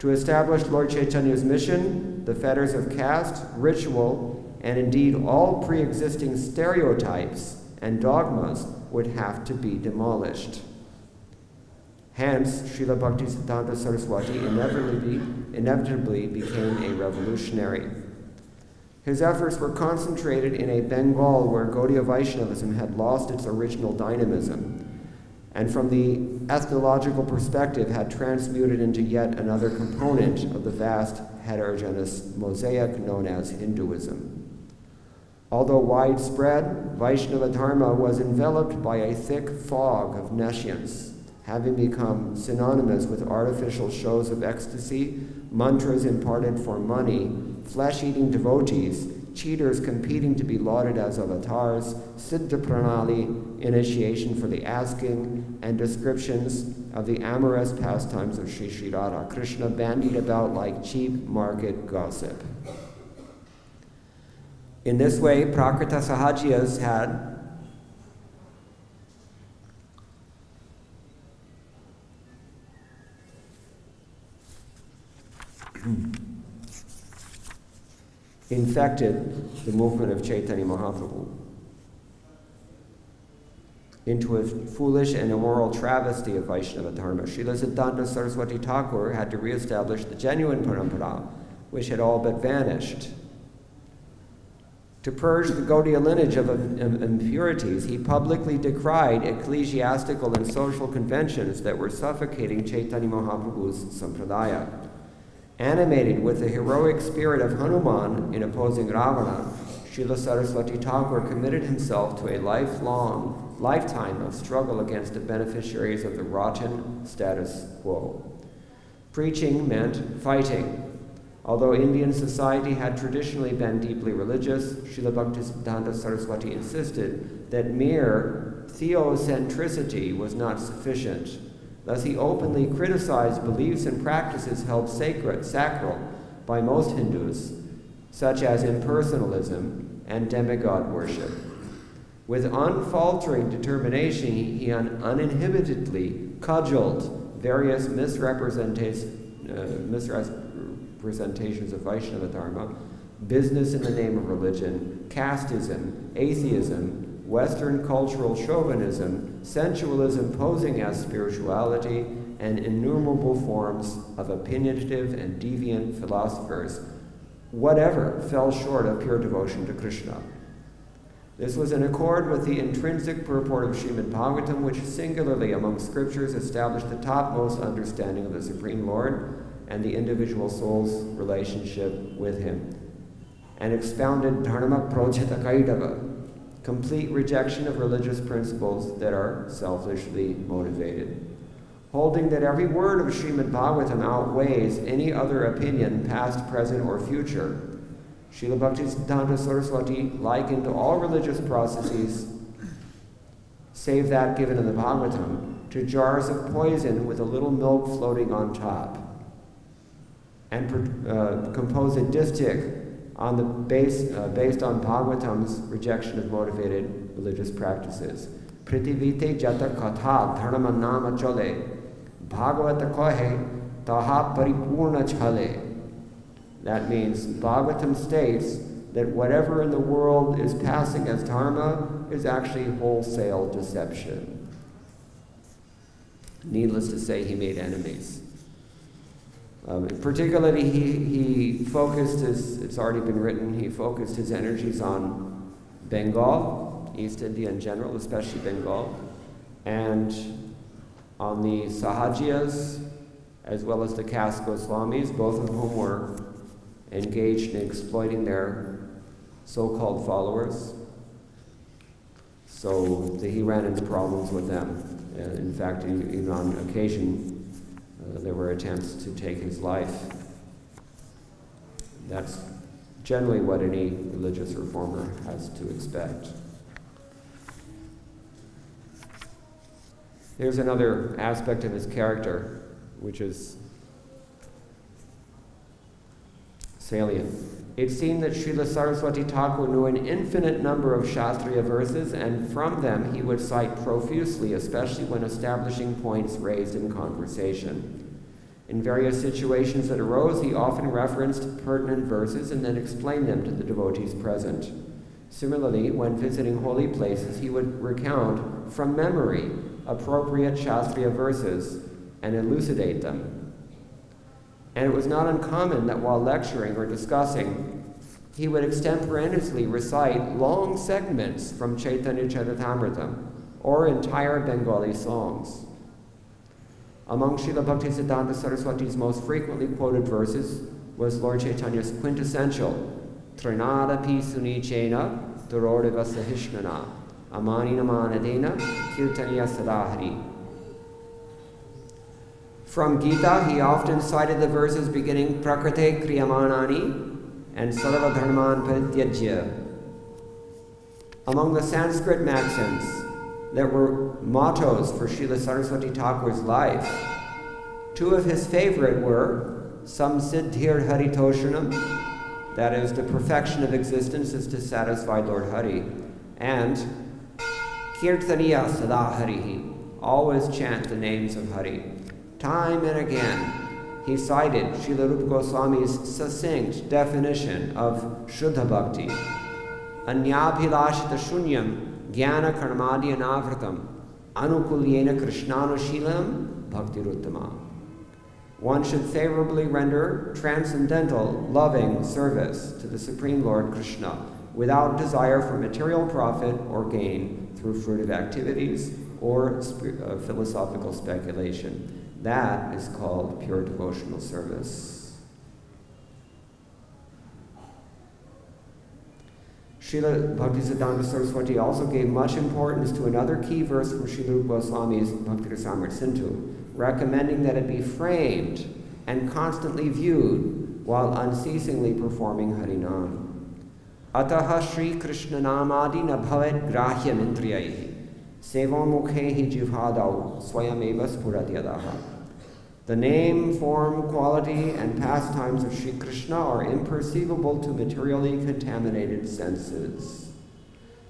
To establish Lord Chaitanya's mission, the fetters of caste, ritual, and indeed all pre-existing stereotypes and dogmas would have to be demolished. Hence, Srila Bhaktisiddhanta Saraswati inevitably became a revolutionary. His efforts were concentrated in a Bengal where Gaudiya Vaishnavism had lost its original dynamism, and from the ethnological perspective had transmuted into yet another component of the vast heterogeneous mosaic known as Hinduism. Although widespread, Vaishnava Dharma was enveloped by a thick fog of nescience, having become synonymous with artificial shows of ecstasy, mantras imparted for money, flesh-eating devotees, cheaters competing to be lauded as avatars, Siddha Pranali, initiation for the asking, and descriptions of the amorous pastimes of Sri Sri Radha Krishna bandied about like cheap market gossip. In this way, Prakrita Sahajiyas had infected the movement of Chaitanya Mahaprabhu into a foolish and immoral travesty of Vaishnava Dharma. Srila Siddhanta Saraswati Thakur had to reestablish the genuine parampara, which had all but vanished. To purge the Gaudiya lineage of impurities, he publicly decried ecclesiastical and social conventions that were suffocating Chaitanya Mahaprabhu's sampradaya. Animated with the heroic spirit of Hanuman in opposing Ravana, Srila Saraswati Thakur committed himself to a lifetime of struggle against the beneficiaries of the rotten status quo. Preaching meant fighting. Although Indian society had traditionally been deeply religious, Srila Bhaktisiddhanta Saraswati insisted that mere theocentricity was not sufficient. Thus, he openly criticized beliefs and practices held sacral by most Hindus, such as impersonalism and demigod worship. With unfaltering determination, he uninhibitedly cudgeled various misrepresentations of Vaishnava Dharma, business in the name of religion, casteism, atheism, Western cultural chauvinism, sensualism posing as spirituality, and innumerable forms of opinionative and deviant philosophers, whatever fell short of pure devotion to Krishna. This was in accord with the intrinsic purport of Srimad Bhagavatam, which singularly among scriptures established the topmost understanding of the Supreme Lord and the individual soul's relationship with him, and expounded dharma projita kaidava, complete rejection of religious principles that are selfishly motivated. Holding that every word of Srimad Bhagavatam outweighs any other opinion, past, present, or future, Srila Bhaktisiddhanta Saraswati likened all religious processes, save that given in the Bhagavatam, to jars of poison with a little milk floating on top, and composed a distich on the based on Bhagavatam's rejection of motivated religious practices. Pritivite jata katha dharma nama chale, Bhagavata kohe taha paripurna chale. That means Bhagavatam states that whatever in the world is passing as dharma is actually wholesale deception. Needless to say, he made enemies. Particularly, he focused it's already been written, he focused his energies on Bengal, East India in general, especially Bengal, and on the Sahajiyas, as well as the caste Goswamis, both of whom were engaged in exploiting their so-called followers. So he ran into problems with them. In fact, even on occasion, there were attempts to take his life. That's generally what any religious reformer has to expect. Here's another aspect of his character, which is salient. It seemed that Srila Saraswati Thakur knew an infinite number of Shastriya verses, and from them he would cite profusely, especially when establishing points raised in conversation. In various situations that arose, he often referenced pertinent verses and then explained them to the devotees present. Similarly, when visiting holy places, he would recount from memory appropriate Shastriya verses and elucidate them. And it was not uncommon that while lecturing or discussing, he would extemporaneously recite long segments from Chaitanya Charitamrita or entire Bengali songs. Among Srila Bhaktisiddhanta Saraswati's most frequently quoted verses was Lord Chaitanya's quintessential Trinadapi Sunichena Durodeva Sahishnana Amanina Manadena Kirtaniya Sadahari. From Gita, he often cited the verses beginning Prakrite Kriyamanani and Sarva Dharman Parityajya. Among the Sanskrit maxims that were mottos for Srila Saraswati Thakur's life, two of his favorite were Samsiddhir Haritoshanam, that is, the perfection of existence is to satisfy Lord Hari, and Kirtaniya Sadaharihi, always chant the names of Hari. Time and again, he cited Srila Rupa Goswami's succinct definition of Shuddha Bhakti, Anyabhilashita Shunyam Jnana Karmadi Anavratam Anukulyena Krishnanushilam Bhaktiruttama. One should favorably render transcendental, loving service to the Supreme Lord Krishna without desire for material profit or gain through fruitive activities or philosophical speculation. That is called pure devotional service. Srila Bhaktisiddhanta Saraswati also gave much importance to another key verse from Srila Rupa Goswami's Bhakti-Rasamrita Sindhu, recommending that it be framed and constantly viewed while unceasingly performing Harinam. Ataha Shri Krishna Namadi na bhavet grahyam indriyaihi sevam mukhehi jivhadau swayameva spuratyadaha. The name, form, quality, and pastimes of Sri Krishna are imperceivable to materially contaminated senses.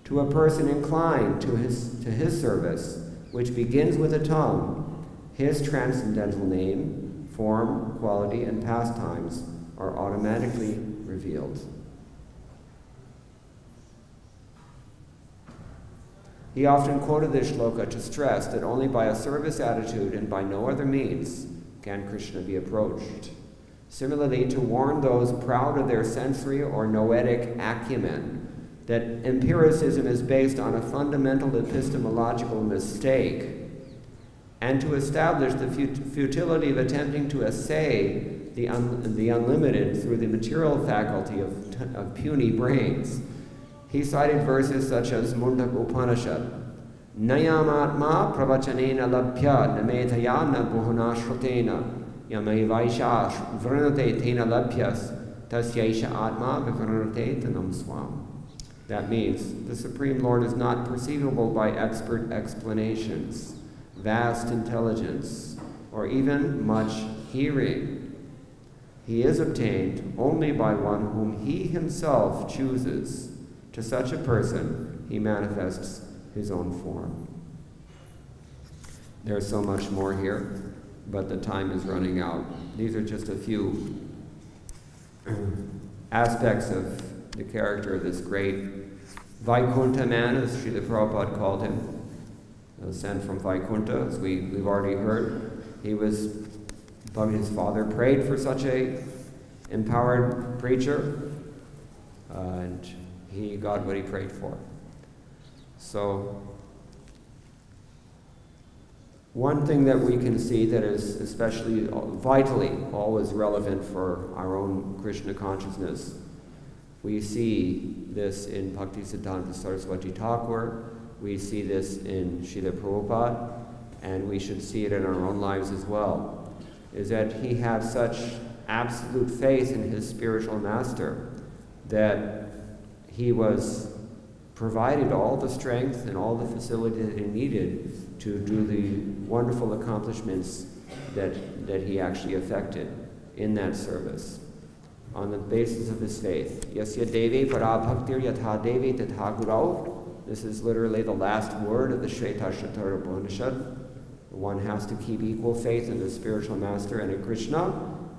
To a person inclined to his service, which begins with the tongue, his transcendental name, form, quality, and pastimes are automatically revealed. He often quoted this shloka to stress that only by a service attitude and by no other means can Krishna be approached. Similarly, to warn those proud of their sensory or noetic acumen that empiricism is based on a fundamental epistemological mistake, and to establish the futility of attempting to assay the unlimited through the material faculty of puny brains. He cited verses such as Mundak Upanishad, Nayamatma pravachanena labhya nametaya na buhana shrutena yamaivaisha vrinate tena labhyas tasyaisha atma vivrinate tanam swam. That means the Supreme Lord is not perceivable by expert explanations, vast intelligence, or even much hearing. He is obtained only by one whom he himself chooses. To such a person, he manifests his own form. There's so much more here, but the time is running out. These are just a few aspects of the character of this great Vaikuntha man, as Srila Prabhupada called him, sent from Vaikuntha, as we've already heard. His father prayed for such a empowered preacher, and he got what he prayed for. So, one thing that we can see that is especially vitally always relevant for our own Krishna consciousness, we see this in Bhakti Siddhanta Saraswati Thakur, we see this in Srila Prabhupada, and we should see it in our own lives as well, is that he had such absolute faith in his spiritual master that he was provided all the strength and all the facility that he needed to do the wonderful accomplishments that he actually effected in that service on the basis of his faith. Yasya devi para bhaktir yatha devi tatha gurau. This is literally the last word of the Shvetashvatara Upanishad. One has to keep equal faith in the spiritual master and in Krishna,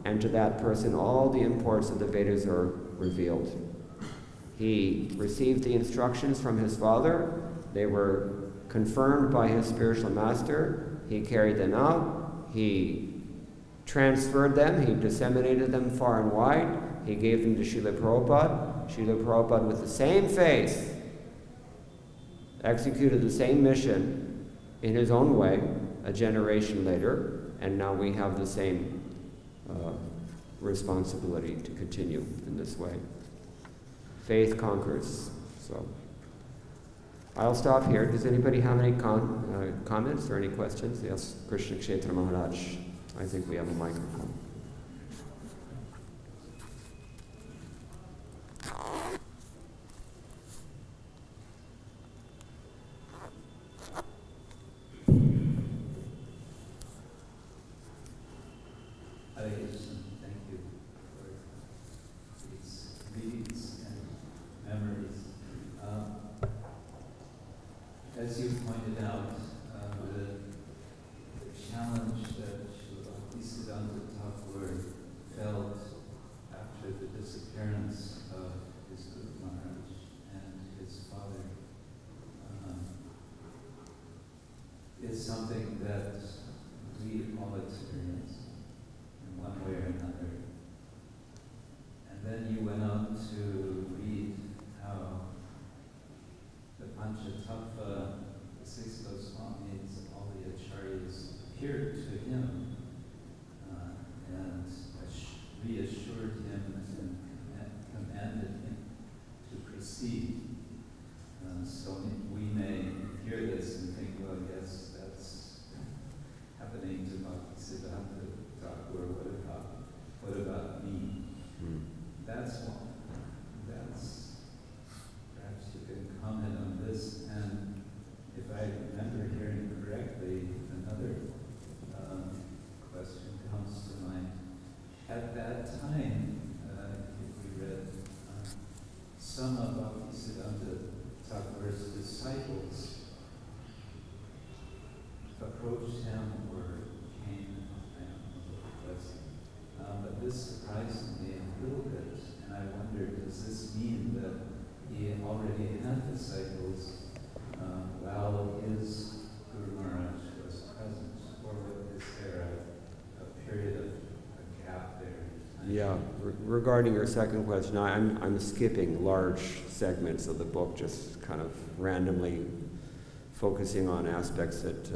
and to that person all the imports of the Vedas are revealed. He received the instructions from his father. They were confirmed by his spiritual master. He carried them out. He transferred them. He disseminated them far and wide. He gave them to Srila Prabhupada. Srila Prabhupada, with the same faith, executed the same mission in his own way a generation later, and now we have the same responsibility to continue in this way. Faith conquers. So I'll stop here. Does anybody have any comments or any questions? Yes, Krishna Kshetra Maharaj. I think we have a microphone. As you pointed out, the challenge that Siddhant Thakur felt after the disappearance of his Guru Maharaj and his father is something that we all experience in one way or another. And then you went on to read how the Panchatattva, the six Goswamis, all the acharyas appeared to him and reassured him and commanded him to proceed. So we may hear this and think, well, yes, that's happening to Bhaktisiddhanta Thakur. What about me? That's one. That's, perhaps you can comment on this. And if I remember hearing correctly, another question comes to mind. At that time, if we read, some of Bhaktisiddhanta Thakur's disciples approached him or came, I don't know what it was, but this surprised me a little bit, and I wondered, does this mean that he already had disciples while his Guru Maharaj was present, or is there a period of a gap there? Yeah, regarding your second question, I'm skipping large segments of the book, just kind of randomly focusing on aspects that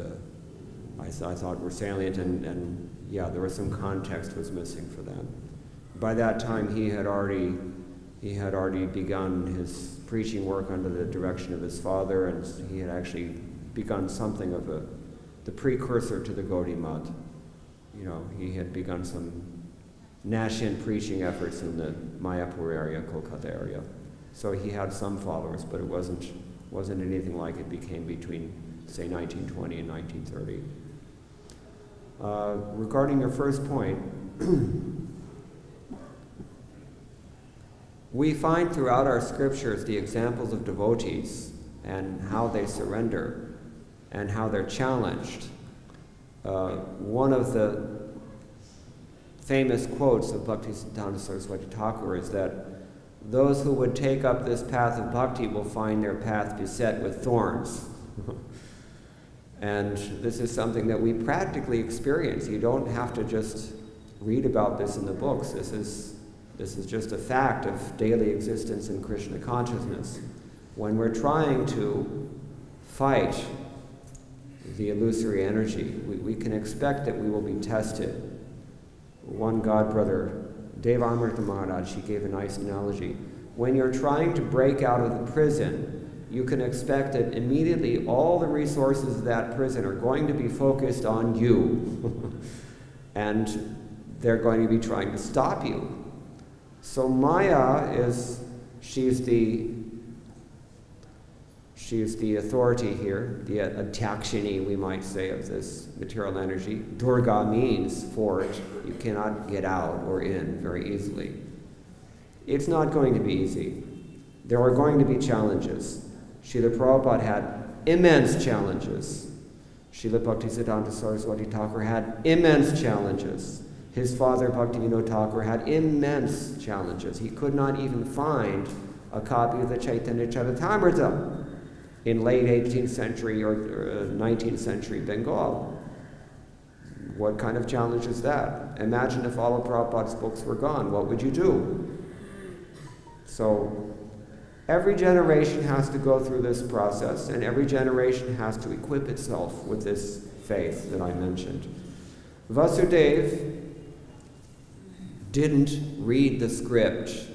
I thought were salient, and yeah, there was some context was missing for them. By that time, he had already begun his preaching work under the direction of his father, and he had actually begun something of the precursor to the Gaudiya Math. You know, he had begun some Nashian preaching efforts in the Mayapur area, Kolkata area. So he had some followers, but it wasn't anything like it became between, say, 1920 and 1930. Regarding your first point, we find throughout our scriptures the examples of devotees and how they surrender and how they're challenged. One of the famous quotes of Bhaktisiddhanta Saraswati Thakur is that those who would take up this path of bhakti will find their path beset with thorns. And this is something that we practically experience. You don't have to just read about this in the books. This is just a fact of daily existence in Krishna consciousness. When we're trying to fight the illusory energy, we can expect that we will be tested. One god brother, Devamartha Maharaj, he gave a nice analogy. When you're trying to break out of the prison, you can expect that immediately all the resources of that prison are going to be focused on you. And they're going to be trying to stop you. So Maya she's the authority here, the Adhyakshini, we might say, of this material energy. Durga means fort. You cannot get out or in very easily. It's not going to be easy. There are going to be challenges. Srila Prabhupada had immense challenges. Srila Bhaktisiddhanta Saraswati Thakur had immense challenges. His father, Bhaktivinoda Thakur, had immense challenges. He could not even find a copy of the Chaitanya Charitamrita in late 18th century or 19th century Bengal. What kind of challenge is that? Imagine if all of Prabhupada's books were gone. What would you do? So every generation has to go through this process, and every generation has to equip itself with this faith that I mentioned. Vasudeva didn't read the script.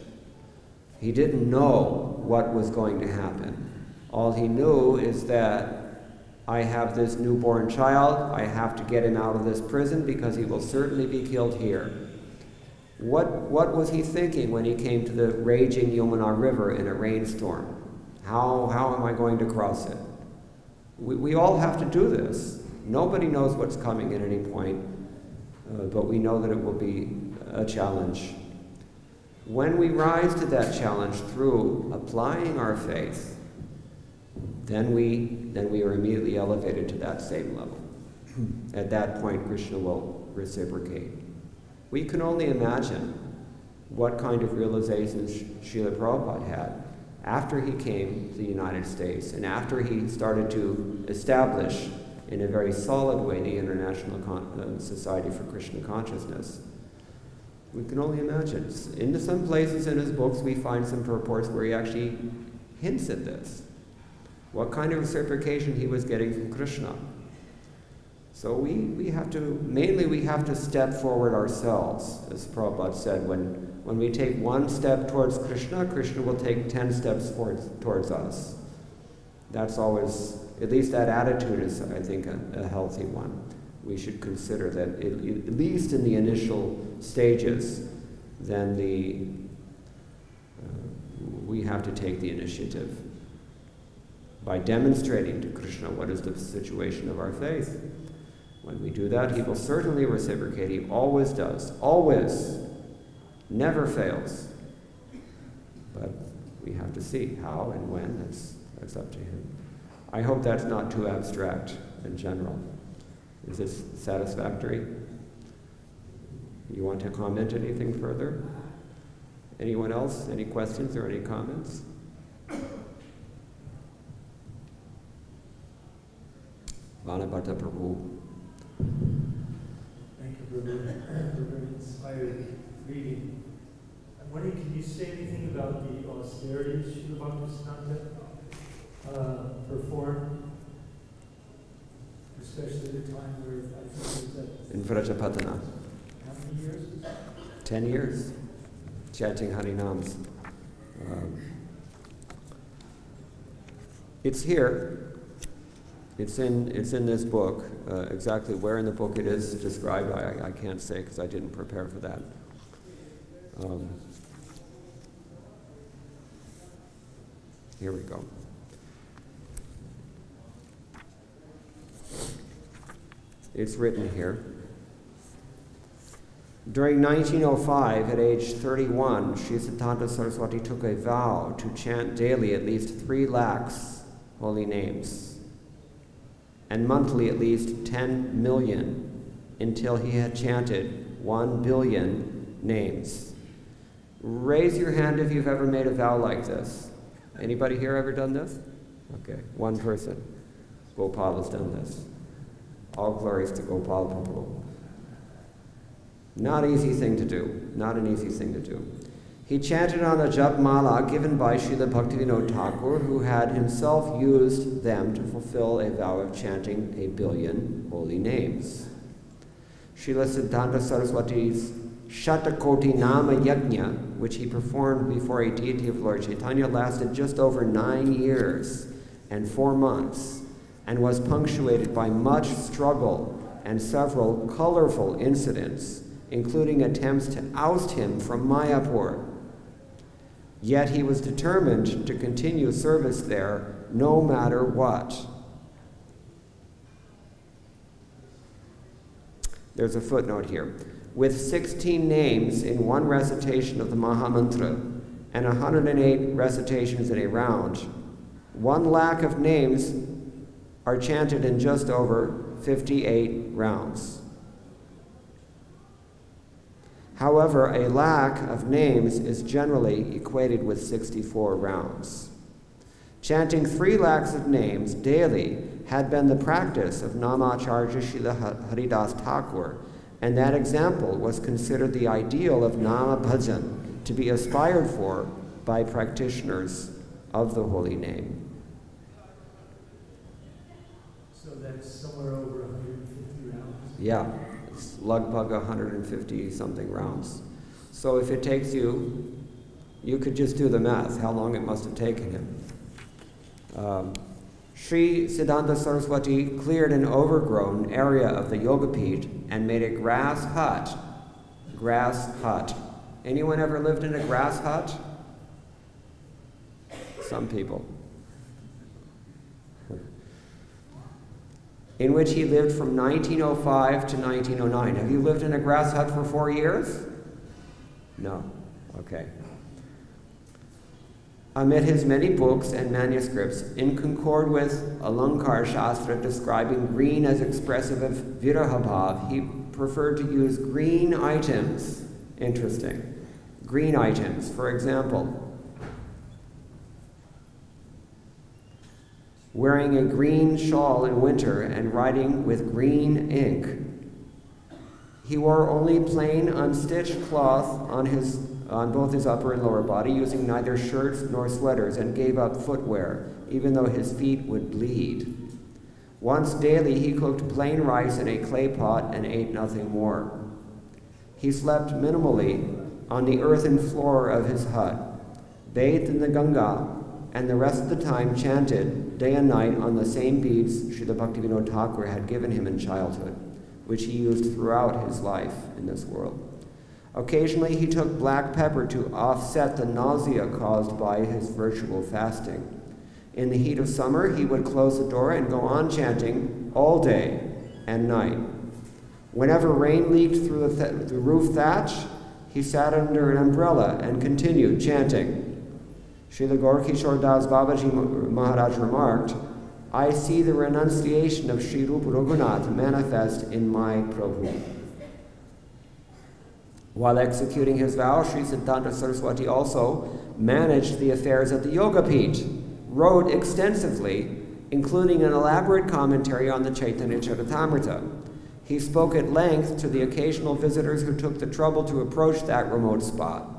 He didn't know what was going to happen. All he knew is that I have this newborn child, I have to get him out of this prison because he will certainly be killed here. What was he thinking when he came to the raging Yamuna River in a rainstorm? How am I going to cross it? We all have to do this. Nobody knows what's coming at any point, but we know that it will be a challenge. When we rise to that challenge through applying our faith, then we are immediately elevated to that same level. At that point, Krishna will reciprocate. We can only imagine what kind of realizations Srila Prabhupada had after he came to the United States and after he started to establish in a very solid way the International Society for Krishna Consciousness. We can only imagine. In some places in his books we find some purports where he actually hints at this. What kind of reciprocation he was getting from Krishna. So we have to step forward ourselves, as Prabhupada said. When we take one step towards Krishna, Krishna will take 10 steps towards us. That's always, at least that attitude is, I think, a healthy one. We should consider that, at least in the initial stages, then we have to take the initiative by demonstrating to Krishna what is the situation of our faith. When we do that, he will certainly reciprocate. He always does. Always. Never fails. But we have to see how and when. That's up to him. I hope that's not too abstract in general. Is this satisfactory? You want to comment anything further? Anyone else? Any questions or any comments? Vanabhata Prabhu. Thank you, Prabhu. Very inspiring reading. I'm wondering, can you say anything about the austerities Srila Bhaktisiddhanta performed? Especially the time where I think it was at... In Vrajapatana. How many years? 10 years. Chanting Harinams. It's here. It's in this book. Exactly where in the book it is described, I can't say because I didn't prepare for that. Here we go. It's written here. During 1905, at age 31, Sri Siddhanta Saraswati took a vow to chant daily at least 3 lakhs holy names, and monthly at least 10 million, until he had chanted 1 billion names. Raise your hand if you've ever made a vow like this. Anybody here ever done this? Okay, one person. Gopal has done this. All glories to Gopal Prabhu. Not an easy thing to do. Not an easy thing to do. He chanted on a jap mala given by Srila Bhaktivinoda Thakur, who had himself used them to fulfill a vow of chanting 1 billion holy names. Srila Siddhanta Saraswati's Shatakoti Nama Yajna, which he performed before a deity of Lord Chaitanya, lasted just over 9 years and 4 months, and was punctuated by much struggle and several colorful incidents, including attempts to oust him from Mayapur. Yet he was determined to continue service there no matter what. There's a footnote here. With 16 names in one recitation of the Mahamantra and 108 recitations in a round, 1 lakh of names are chanted in just over 58 rounds. However, a lakh of names is generally equated with 64 rounds. Chanting 3 lakhs of names daily had been the practice of Namacharya Srila Haridas Thakur, and that example was considered the ideal of Nama Bhajan to be aspired for by practitioners of the holy name. So that's somewhere over 150 rounds? Yeah. It's Lagbhag 150 something rounds. So if it takes you, you could just do the math, how long it must have taken him. Sri Siddhanta Saraswati cleared an overgrown area of the Yogapith and made a grass hut. Grass hut. Anyone ever lived in a grass hut? Some people. In which he lived from 1905 to 1909. Have you lived in a grass hut for 4 years? No. Okay. Amid his many books and manuscripts, in concord with Alankar Shastra describing green as expressive of Virahabhav, he preferred to use green items. Interesting. Green items. For example, wearing a green shawl in winter and writing with green ink. He wore only plain unstitched cloth on both his upper and lower body, using neither shirts nor sweaters, and gave up footwear, even though his feet would bleed. Once daily he cooked plain rice in a clay pot and ate nothing more. He slept minimally on the earthen floor of his hut, bathed in the Ganga, and the rest of the time chanted day and night on the same beads Srila Bhaktivinoda Thakur had given him in childhood, which he used throughout his life in this world. Occasionally he took black pepper to offset the nausea caused by his virtual fasting. In the heat of summer, he would close the door and go on chanting all day and night. Whenever rain leaked through the roof thatch, he sat under an umbrella and continued chanting. Srila Gaur-Kishore Das Babaji Maharaj remarked, "I see the renunciation of Sri Rupa Raghunath manifest in my Prabhu." While executing his vow, Sri Siddhanta Saraswati also managed the affairs at the Yogapith, wrote extensively, including an elaborate commentary on the Chaitanya Charitamrita. He spoke at length to the occasional visitors who took the trouble to approach that remote spot.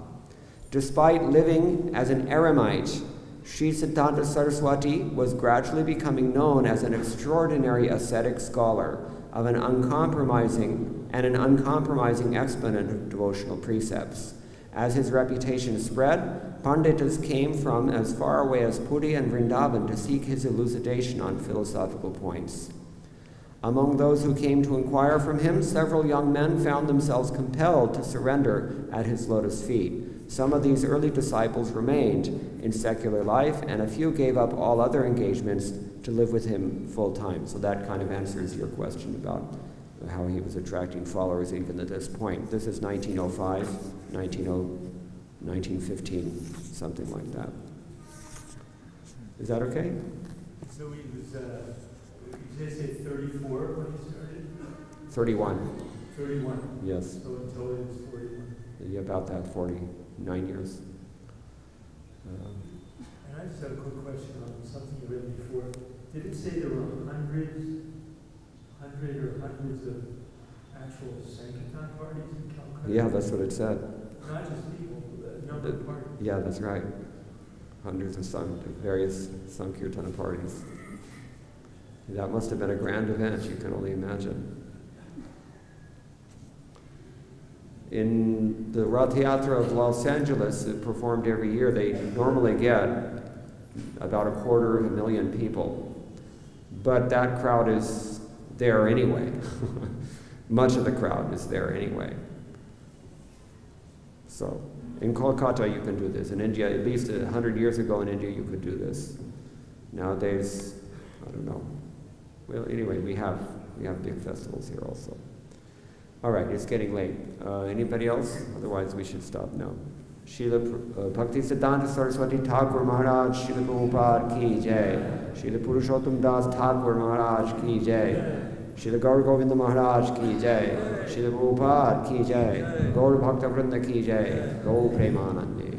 Despite living as an eremite, Sri Siddhanta Saraswati was gradually becoming known as an extraordinary ascetic scholar of an uncompromising exponent of devotional precepts. As his reputation spread, Panditas came from as far away as Puri and Vrindavan to seek his elucidation on philosophical points. Among those who came to inquire from him, several young men found themselves compelled to surrender at his lotus feet. Some of these early disciples remained in secular life, and a few gave up all other engagements to live with him full time. So that kind of answers your question about how he was attracting followers even at this point. This is 1905, 1915, something like that. Is that okay? So he was, did you say 34 when he started? 31. 31. Yes. So until he was 41. Yeah, about that, 49 years. And I just have a quick question on something you read before. Did it say there were hundreds of actual Sankirtan parties in Calcutta? Yeah, that's what it said. Not just people, but a number of parties. Yeah, that's right. Hundreds of various Sankirtana parties. That must have been a grand event, you can only imagine. In the Rath Yatra of Los Angeles, performed every year, they normally get about 250,000 people. But that crowd is there anyway. Much of the crowd is there anyway. So, in Kolkata you can do this. In India, at least 100 years ago in India, you could do this. Nowadays, I don't know. Well, anyway, we have big festivals here also. All right, it's getting late. Anybody else? Otherwise, we should stop now. Srila Bhakti Siddhanta Saraswati Thakur Maharaj, Srila Prabhupada ki jai. Srila Purushottam Das Thakur Maharaj ki jai. Srila Gaur Govinda Maharaj ki jai. Srila Prabhupada ki jai. Gaur Bhakta Vrinda ki jai. Gaur Premanande.